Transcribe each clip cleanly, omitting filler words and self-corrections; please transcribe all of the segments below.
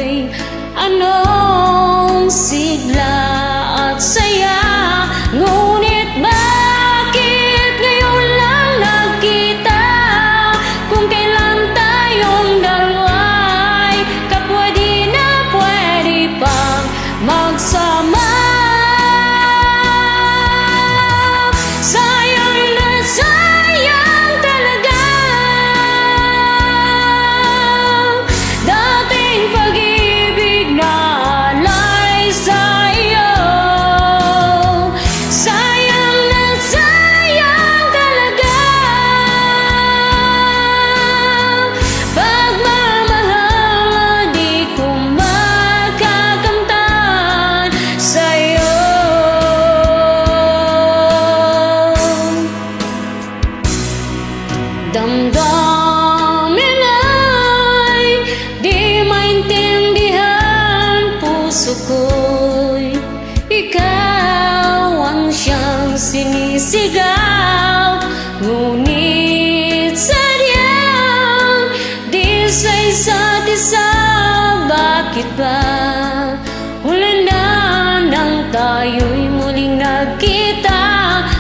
ako'y anong sigla at saya. Ngunit bakit ngayon lang nagkita, kung kailan tayong dalawa'y kapwa di na pwede pang magsama. Sayang na sayang talaga dating pag-ibig na alay sa'yo. Sayang na sayang talaga pagmamahal na di ko makakamtan sa'yo. Damdamin ay di maintindihan, puso ko'y ikaw ang siyang sinisigaw. Ngunit sadyang di sa isa't isa, bakit ba wala na nang tayo'y muling nagkita?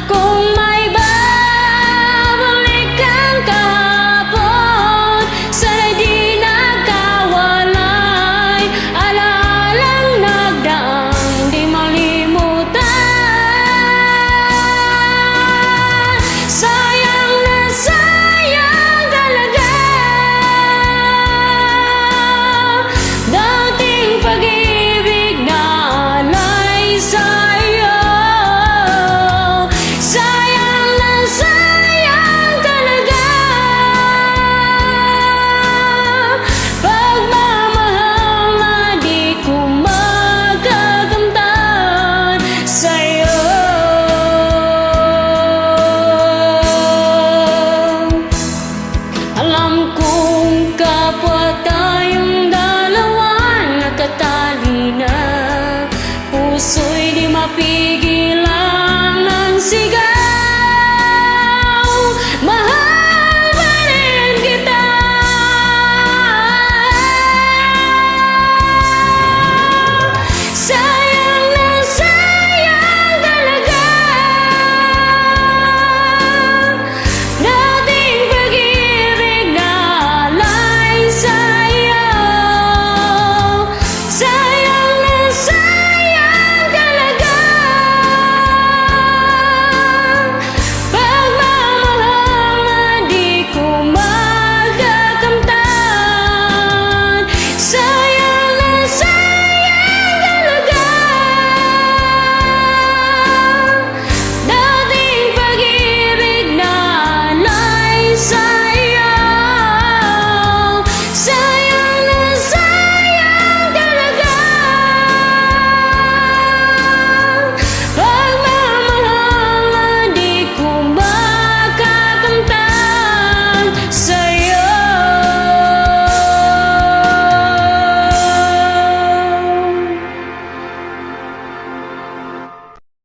Kung may babalik kang kahapon, sana'y di nagkawalay, alaalang nagdaang di malimutan. Sayang na sayang talaga dating pag-ibig na alay sa'yo. Sayang na sayang talaga pagmamahal na di ko makakamtan sa'yo. Alam kong kapwa tayong dalawa nakatali na, puso'y di mapigil